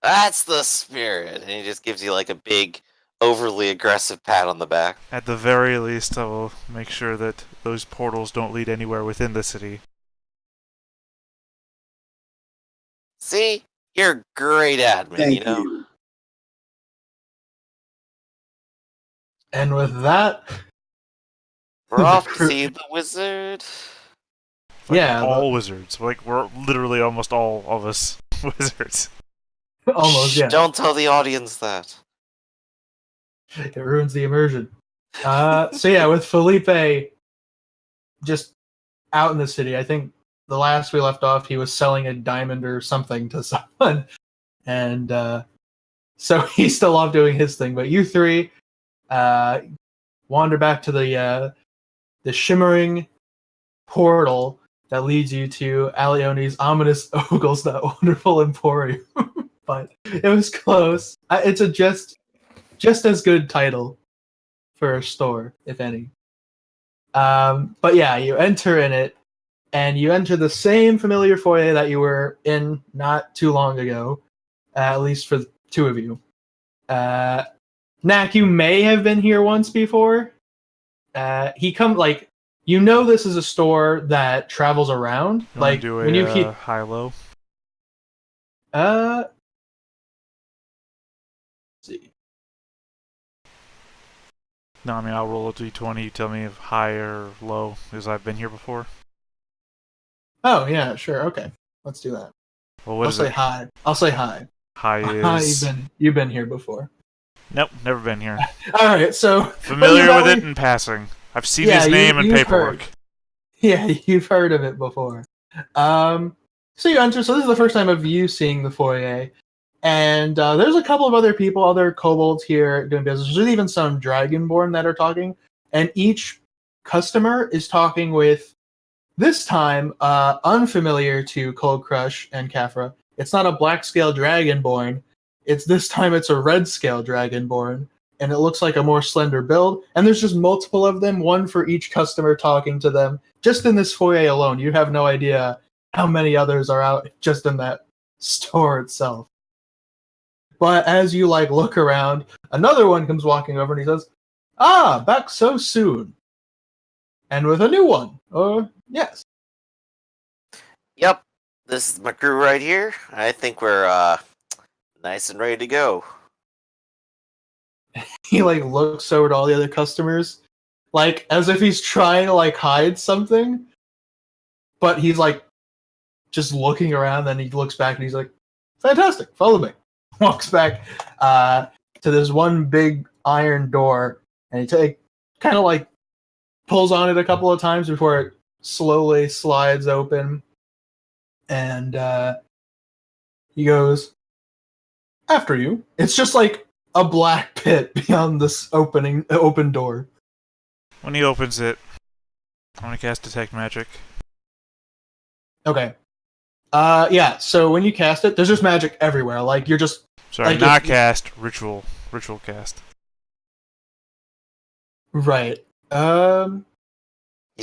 That's the spirit. And he just gives you like a big, overly aggressive pat on the back. At the very least, I will make sure that those portals don't lead anywhere within the city. See? You're a great admin, Thank you know? you. And with that, We're off to see the wizard. Like yeah, all wizards. Like, we're literally almost all of us wizards. almost, Shh, yeah. Don't tell the audience that. It ruins the immersion. So yeah, with Felipe just out in the city, I think the last we left off, he was selling a diamond or something to someone, and so he's still off doing his thing. But you three wander back to the shimmering portal that leads you to Alioni's ominous ogles, that wonderful emporium. But it was close. It's a just as good title for a store, if any. But yeah, you enter in it, and you enter the same familiar foyer that you were in not too long ago, at least for the two of you. Knack, you may have been here once before. This is a store that travels around. You want Like to do when you keep high-low? let's see. No, I mean, I'll roll a d20. You tell me if high or low, because I've been here before. Oh yeah, sure, okay. Let's do that. Well, what I'll is say it? hi. I'll say hi. High Hi, is... you've been here before. Nope, never been here. All right, so Familiar with it in passing. I've seen his name in you've paperwork. heard. Yeah, you've heard of it before. So you enter. So this is the first time of you seeing the foyer, and there's a couple of other people, other kobolds here doing business. There's even some dragonborn that are talking, and each customer is talking with this time unfamiliar to Cold Crush and Kafra. It's not a black scale dragonborn. It's this time it's a red scale dragonborn, and it looks like a more slender build. And there's just multiple of them, one for each customer talking to them. Just in this foyer alone, you have no idea how many others are out just in that store itself. But as you look around, another one comes walking over and he says, "Ah, back so soon." And with a new one. Yes. Yep, this is my crew right here. I think we're nice and ready to go. He looks over to all the other customers, as if he's trying to hide something, but he's just looking around. Then he looks back and he's like, "Fantastic, follow me." Walks back to this one big iron door, and he kind of pulls on it a couple of times before it slowly slides open, and he goes, "After you." It's just a black pit beyond this open door. When he opens it, I'm going to cast Detect Magic. Okay. Yeah, so when you cast it, there's just magic everywhere. You're just... Sorry, not cast, ritual cast. Right. You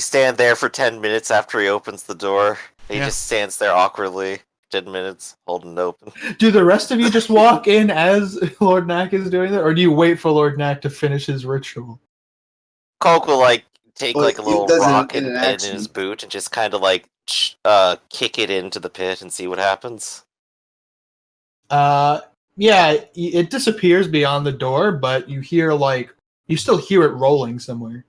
stand there for 10 minutes after he opens the door. He just stands there awkwardly. 10 minutes, holding it open. Do the rest of you just walk in as Lord Knack is doing that, or do you wait for Lord Knack to finish his ritual? Coke will take a little rock and pin in his boot and just kind of kick it into the pit and see what happens. Yeah, it disappears beyond the door, but you hear you still hear it rolling somewhere.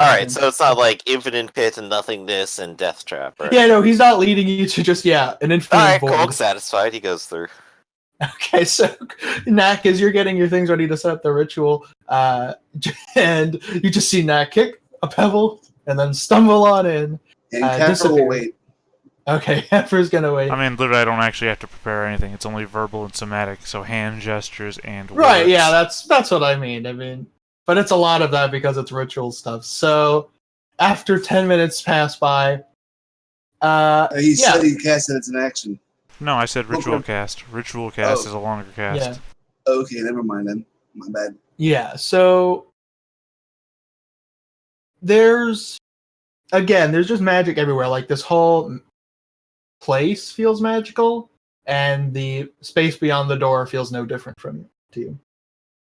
Alright, so it's not infinite pit and nothingness and death trap, right? Yeah, no, he's not leading you to just, an infinite void. Coke's satisfied, he goes through. Okay, so Knack, as you're getting your things ready to set up the ritual, and you just see Knack kick a pebble and then stumble on in. And Kafra will wait. Okay, Kafra's gonna wait. I mean, literally, I don't actually have to prepare anything. It's only verbal and somatic, so hand gestures and words. Right, yeah, that's what I mean. But it's a lot of that because it's ritual stuff. So, after 10 minutes pass by, he said he cast it as an action. No, I said ritual cast. Ritual cast is a longer cast. Yeah. Okay, never mind then. My bad. Yeah, so there's just magic everywhere. This whole place feels magical, and the space beyond the door feels no different to you.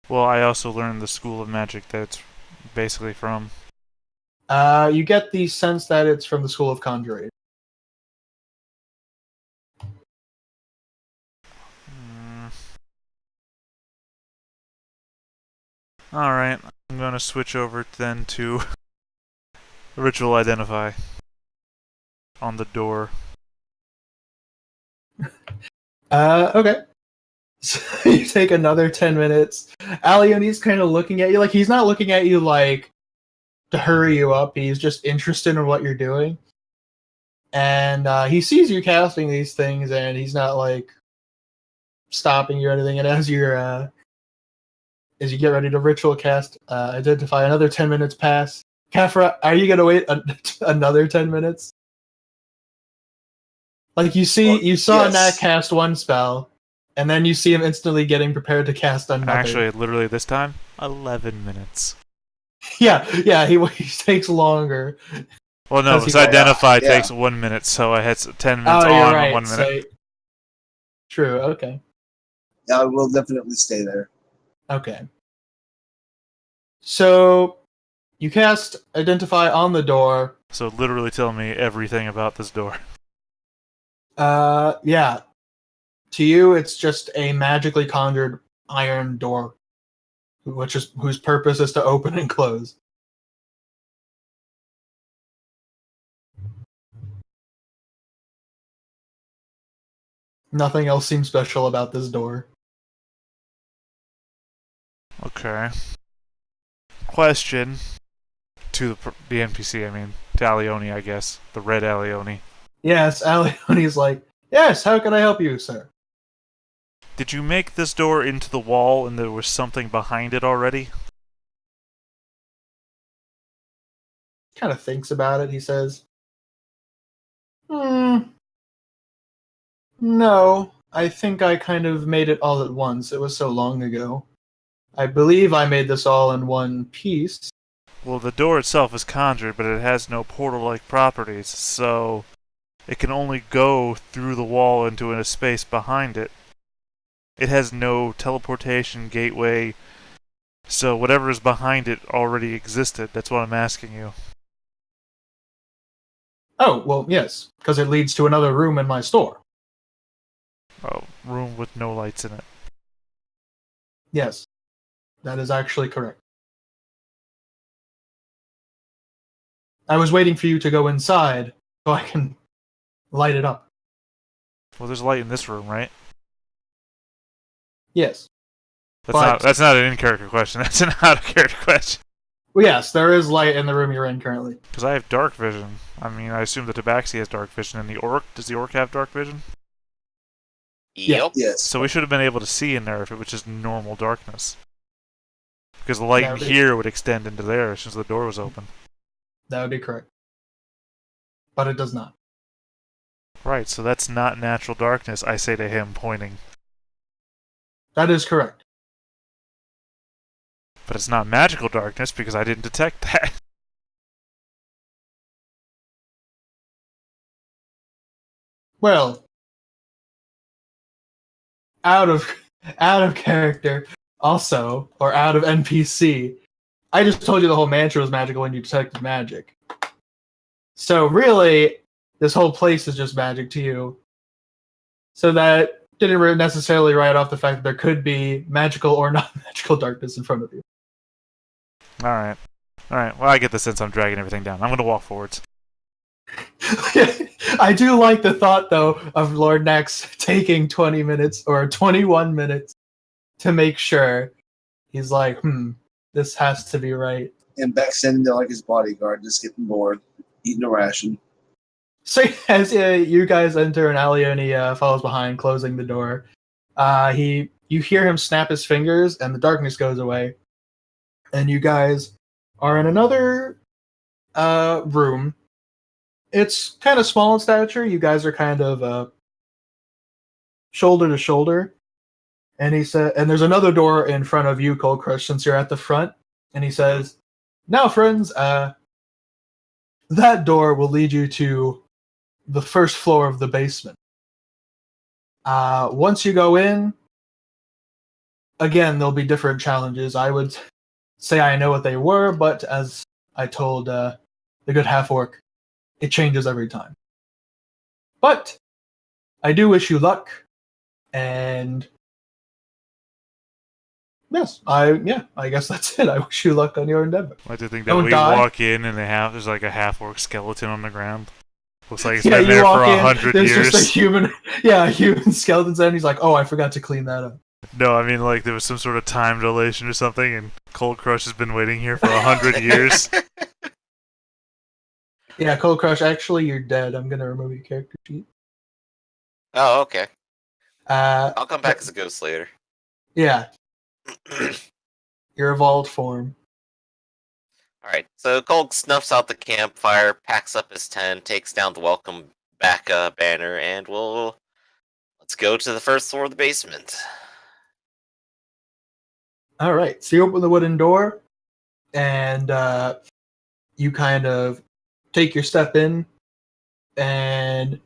Well, I also learned the school of magic that it's basically from. You get the sense that it's from the School of Conjuring. Alright, I'm going to switch over then to Ritual Identify on the door. Okay. So you take another 10 minutes. Alioni's kind of looking at you. He's not looking at you to hurry you up. He's just interested in what you're doing. And he sees you casting these things, and he's not stopping you or anything. And as you get ready to ritual cast, identify, another 10 minutes pass. Kafra, are you gonna wait another 10 minutes? You saw Nat cast one spell, and then you see him instantly getting prepared to cast another. Actually, literally this time, 11 minutes. Yeah, he takes longer. Well, no, because Identify takes 1 minute, so I had 10 minutes on right. 1 minute. So, true, okay. Yeah, I will definitely stay there. Okay. So, you cast Identify on the door. So literally tell me everything about this door. Yeah. To you, it's just a magically conjured iron door. whose purpose is to open and close. Nothing else seems special about this door. Okay. Question to the NPC, I mean, to Alioni, I guess. The red Alioni. Yes, Alioni's like, yes, how can I help you, sir? Did you make this door into the wall and there was something behind it already? Kind of thinks about it, he says. No, I think I kind of made it all at once. It was so long ago. I believe I made this all in one piece. Well, the door itself is conjured, but it has no portal-like properties, so it can only go through the wall into a space behind it. It has no teleportation gateway, so whatever is behind it already existed. That's what I'm asking you. Oh, well, yes, because it leads to another room in my store. Oh, room with no lights in it. Yes, that is actually correct. I was waiting for you to go inside so I can light it up. Well, there's light in this room, right? Yes. That's not an in-character question. That's an out-of-character question. Well, yes, there is light in the room you're in currently. Because I have dark vision. I mean, I assume the Tabaxi has dark vision, and the Orc, does the Orc have dark vision? Yep. Yes. So we should have been able to see in there if it was just normal darkness. Because the light That in would be- here would extend into there as soon as the door was open. That would be correct. But it does not. Right, so that's not natural darkness, I say to him, pointing. That is correct. But it's not magical darkness because I didn't detect that. Well, out of character, also, or out of NPC. I just told you the whole mansion was magical when you detected magic. So really, this whole place is just magic to you. So that didn't necessarily write off the fact that there could be magical or non-magical darkness in front of you. Alright. Alright, well, I get the sense I'm dragging everything down. I'm gonna walk forwards. I do like the thought, though, of Lord Nex taking 20 minutes or 21 minutes to make sure. He's like, this has to be right. And Beck's sitting there like his bodyguard, just getting bored, eating a ration. So as you guys enter and Alioni follows behind, closing the door, you hear him snap his fingers and the darkness goes away. And you guys are in another room. It's kind of small in stature. You guys are kind of shoulder to shoulder. And he said, and there's another door in front of you, Cold Crush, since you're at the front. And he says, "Now, friends, that door will lead you to the first floor of the basement. Once you go in, again, there'll be different challenges. I would say I know what they were, but as I told the good half-orc, it changes every time. But I do wish you luck, and yes, I guess that's it. I wish you luck on your endeavor. I do think that Don't we die. walk in and there's like a half-orc skeleton on the ground. Looks like it's Yeah, been you there for walk in, 100 there's years. just a human skeleton, and he's like, "Oh, I forgot to clean that up." No, I mean like there was some sort of time dilation or something, and Cold Crush has been waiting here for 100 years. Yeah, Cold Crush, actually, you're dead. I'm gonna remove your character sheet. Oh, okay. Uh, I'll come back as a ghost later. yeah, your evolved form. Alright, so Cold snuffs out the campfire, packs up his tent, takes down the welcome back banner, and let's go to the first floor of the basement. All right, so you open the wooden door, and you kind of take your step in, and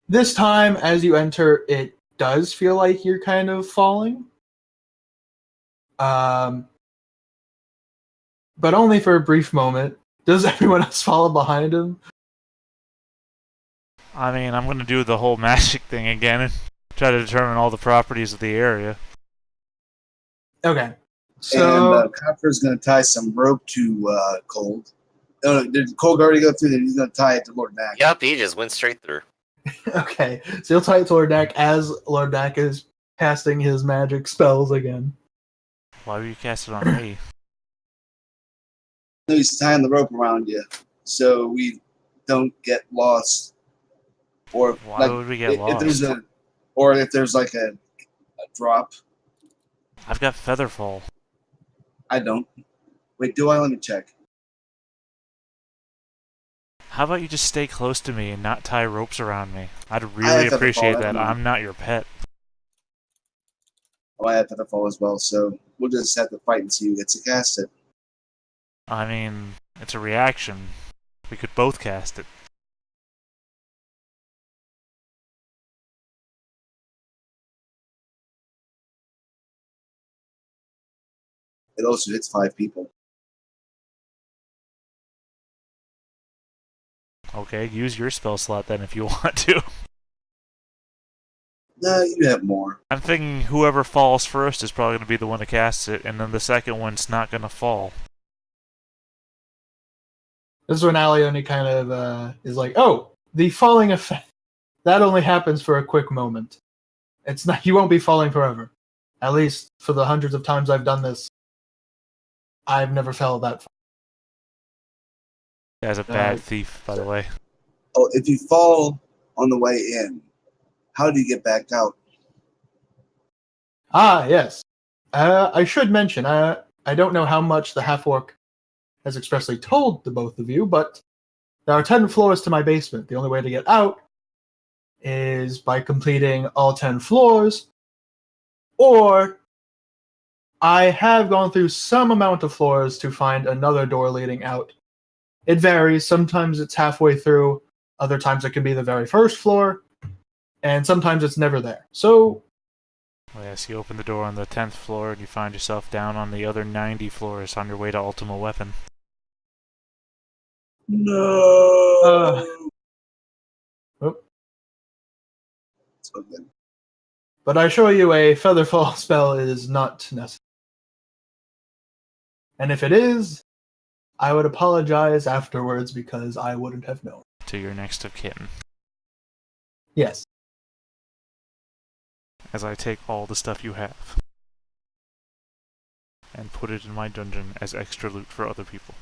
this time, as you enter, it does feel like you're kind of falling. But only for a brief moment. Does everyone else follow behind him? I mean, I'm gonna do the whole magic thing again and try to determine all the properties of the area. Okay. So And Copper's going to tie some rope to Cold. Did Cold already go through? Then he's going to tie it to Lord Knack. Yep, he just went straight through. okay, so you'll tie it to Lord Dak as Lord Dak is casting his magic spells again. Why would you cast it on me? No, he's tying the rope around you, so we don't get lost. Or Why like, would we get if there's lost? if there's like a drop. I've got Featherfall. I don't. Wait, do I? Let me check. How about you just stay close to me and not tie ropes around me? I'd I really have appreciate Featherfall, that. never mind. I'm not your pet. Oh, I have Featherfall as well, so we'll just have to fight and see who gets to cast it. I mean, it's a reaction. We could both cast it. It also hits 5 people. Okay, use your spell slot then if you want to. No, you have more. I'm thinking whoever falls first is probably going to be the one to cast it, and then the second one's not going to fall. This is when Alioni kind of is like, "Oh, the falling effect that only happens for a quick moment. It's not. You won't be falling forever. At least for the hundreds of times I've done this, I've never fell that far." Guy's a bad thief, by the way. Oh, if you fall on the way in, how do you get back out? Yes. I should mention, I don't know how much the half-orc has expressly told the both of you, but there are 10 floors to my basement. The only way to get out is by completing all 10 floors, or I have gone through some amount of floors to find another door leading out. It varies. Sometimes it's halfway through, other times it can be the very first floor, and sometimes it's never there. So, Well, yes, you open the door on the 10th floor and you find yourself down on the other 90 floors on your way to Ultima Weapon. No. oh, It's so good. but I assure you a Featherfall spell is not necessary. And if it is, I would apologize afterwards because I wouldn't have known. To your next of kin. Yes. As I take all the stuff you have and put it in my dungeon as extra loot for other people.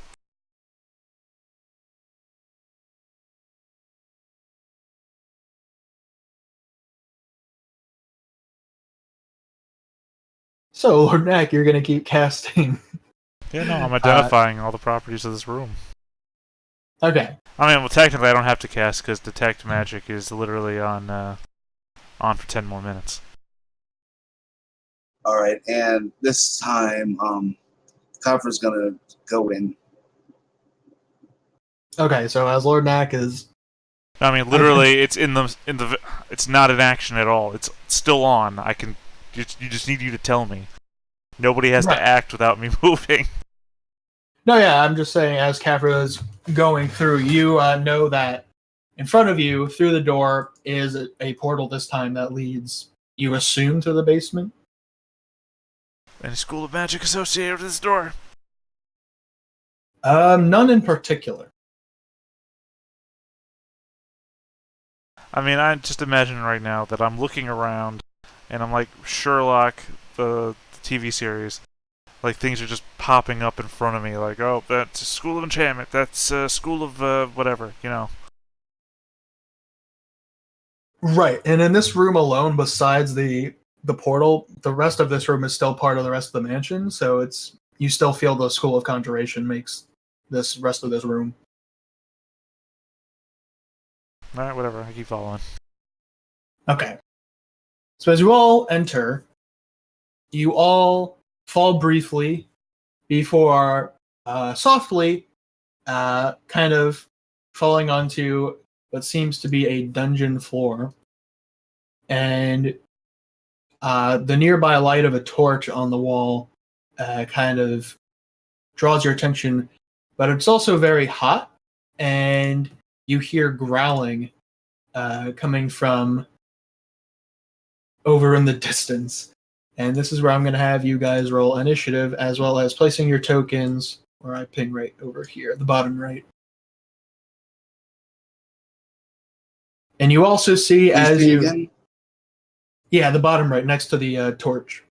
So, Lord Knack, you're going to keep casting. Yeah, no, I'm identifying all the properties of this room. Okay. I mean, well, technically I don't have to cast because Detect Magic is literally on for 10 more minutes. All right, and this time, Copper's gonna go in. Okay, so as Lord Knack is... I mean, literally, it's it's not in action at all. It's still on. You just need you to tell me. Nobody has Right. to act without me moving. No, yeah, I'm just saying as Kafra is going through, you know that in front of you, through the door, is a portal this time that leads, you assume, to the basement. Any school of magic associated with this door? None in particular. I mean, I just imagine right now that I'm looking around, and I'm like Sherlock, the TV series. Like, things are just popping up in front of me, like, oh, that's a School of Enchantment, that's a School of whatever, you know. Right, and in this room alone, besides the portal, the rest of this room is still part of the rest of the mansion, so it's you still feel the School of Conjuration makes this rest of this room. Alright, whatever, I keep following. Okay. So as you all enter, you all fall briefly before softly kind of falling onto what seems to be a dungeon floor. And the nearby light of a torch on the wall kind of draws your attention, but it's also very hot, and you hear growling coming from over in the distance. And this is where I'm going to have you guys roll initiative, as well as placing your tokens, where I ping right over here, at the bottom right. And you also see Please as ping you... again. Yeah, the bottom right, next to the torch.